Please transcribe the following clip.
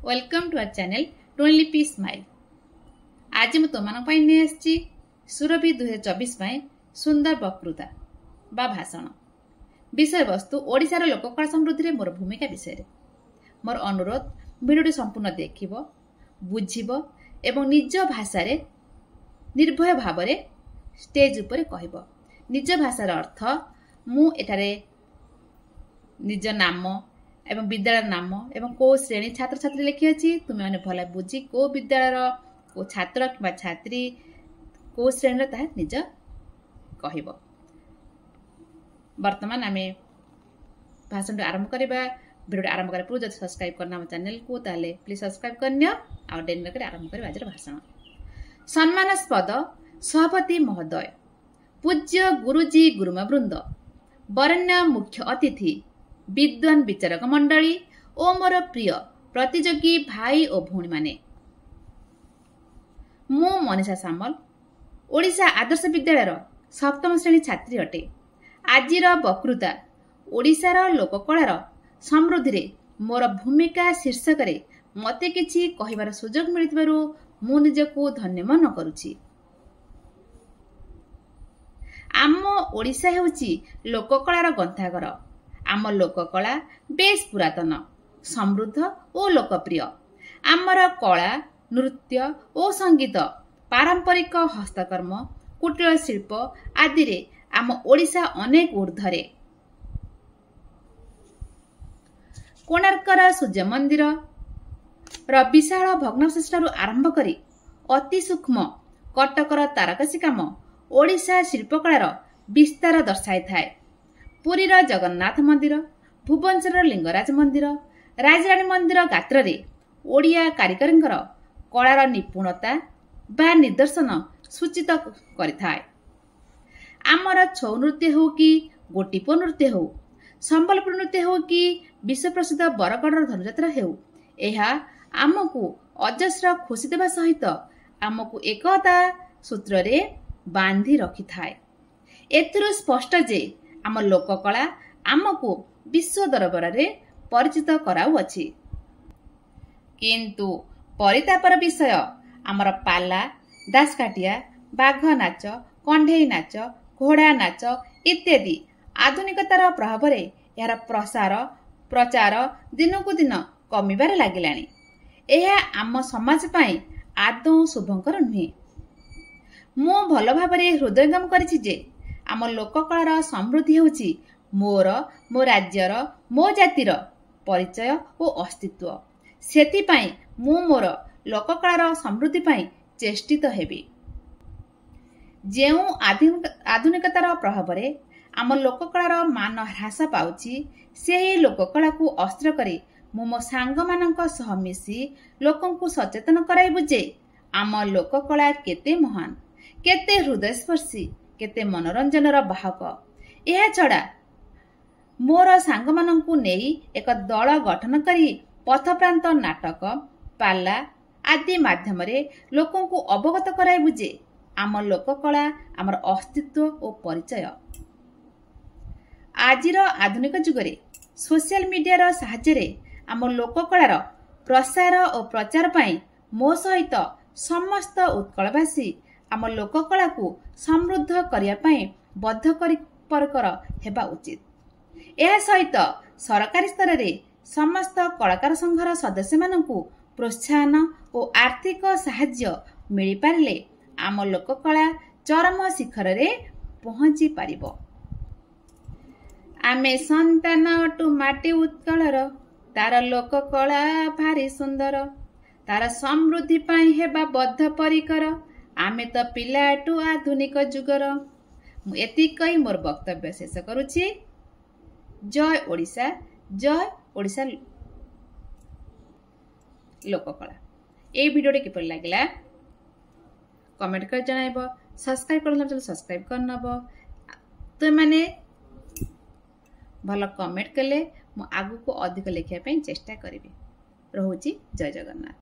Welcome to our channel don't Lipi smile. आज मैं तुम नहीं आसी सुरभि 2024 सुंदर वक्तृता बा भाषण विषय वस्तु ओडिशार लोककला समृद्धि में मोर भूमिका विषय मोर अनुरोध भिडियोटी संपूर्ण देख बुझब एवं निज भाषा निर्भय भाव स्टेज उपर कह निज भाषार अर्थ मु एठारे निज नाम एवं विद्यालय नाम एवं को श्रेणी छात्र छात्री लिखी अच्छी तुम्हें मैंने भल बुझी को विद्यालय को छात्र कि छात्री को श्रेणी ता निज कह। बर्तमान आम भाषण आरंभ करवा भिडियो आरंभ कर पूर्व सब्सक्राइब करना आम चैनल को ताले प्लीज सब्सक्राइब करनियो आ डेरी नकर आरंभ कर आज भाषण। सम्मानास्पद सभापति महोदय, पूज्य गुरुजी गुरुमा वृंद, वरण्य मुख्य अतिथि, विद्वान विचारक मंडली ओ मोर प्रिय प्रतियोगी भाई और भौणी माने, मु मनीषा सामल ओडिशा आदर्श विद्यालय सप्तम श्रेणी छात्री अटे। आजिर वक्तृता ओडिशार लोककलार समृद्धि रे मोर भूमिका शीर्षक रे मते किछि कहिबार सुजोग मिलितबारु मु निजको धन्य मन करूछि। आम ओडिशा हेउछि लोककलार गंथाघर। आम लोककला बेस पुरातन, समृद्ध और लोकप्रिय। आमर कला, नृत्य और संगीत, पारंपरिक हस्तकर्म, कुटीर शिल्प आदि रे आम ओडिशा अनेक ऊर्ध्वरे। कोणार्कर सूर्य मंदिर र विशाल भग्नावशेष आरंभ करी अति सूक्ष्म कटकर तारकसी काम ओडिशा शिल्पकलार विस्तार दर्शाई थाए। पुरीर जगन्नाथ मंदिर, भुवनेश्वर लिंगराज मंदिर, राजराणी मंदिर गात्र रे ओडिया कारीगरंकर कलार निपुणता बा निदर्शन सूचित करिथाए। आमर छौ नृत्य हो कि गोटीपो नृत्य हो, संबलपुर नृत्य हो कि विश्व प्रसिद्ध बरगढ़ धनुଯାତ୍ରା हेउ, एहा आमको अजस्र खुशी देवा सहित आमको एकता सूत्र रे बांधी रखि थाए। एथिरु स्पष्ट जे आम लोककला आमको विश्व दरबार रे परिचित कराउ अछि। किंतु परितापर विषय आमर पाला, दासकाटिया, बाघ नाच, कंढेई नाच, घोड़ा नाच इत्यादि आधुनिकतार प्रभाव रे यार प्रचार दिनकु दिन कमिबार लागिलानी। एहा आम समाज पई आदौ शुभंकर नुहे। मु भल भाबरे हृदयंगम करिछि जे आम लोककलार समृद्धि हेउछि मोर, मो राज्यर, मो जातिर परिचय और अस्तित्व। सेति पई मु मोर लोककलार समृद्धि पई चेष्टित हेबी। जेउ आधुनिकतार प्रभाव रे आम लोककलार मान ह्रास पाउछि, सेही लोककला को अस्त्र करे मु मो सांग मानक सह मिसी लोकंकु सचेतन कराइबु जे आम लोककला केते महान, केते हृदयस्पर्शी, केते मनोरंजनर बाहक। यह छड़ा मोर सांग मानंकु नेई एक दल गठन करी पथप्रांत नाटक, पाला आदि माध्यम रे लोकंकु अवगत कराइबु जे आम लोककला आमर अस्तित्व और परिचय। आजिर आधुनिक जुगरे सोशल मीडिया साहाय्य रे आम लोककलार प्रसार और प्रचार पई मो सहित समस्त उत्कलवासी आम लोककला को समृद्ध करिया पई बद्धपरिकर हेबा उचित। यह सहित सरकारी स्तर रे समस्त कलाकार संघर सदस्य मानकु प्रोत्साहन और आर्थिक साहाय्य मिली पारले आम लोककला चरम शिखर रे पहुंची पारिबो। आमे संतान अटु माटी उत्कलर, तार लोककला भारी सुंदर, तार समृद्धि पई हेबा बद्धपरिकर, आमे तो पिलाटू आधुनिक जुगर। एति कही मोर वक्तव्य शेष करुछि। जय ओडिशा, जय ओडिशा लोककला। ए भिडियो किपर लागला कमेंट कर जणाइबो, सब्सक्राइब करला चैनल सब्सक्राइब करनब। तो माने भल कमेंट कले मु आगु को अधिक लिखिया पे चेष्टा करिबी। रहुछि जय जगन्नाथ।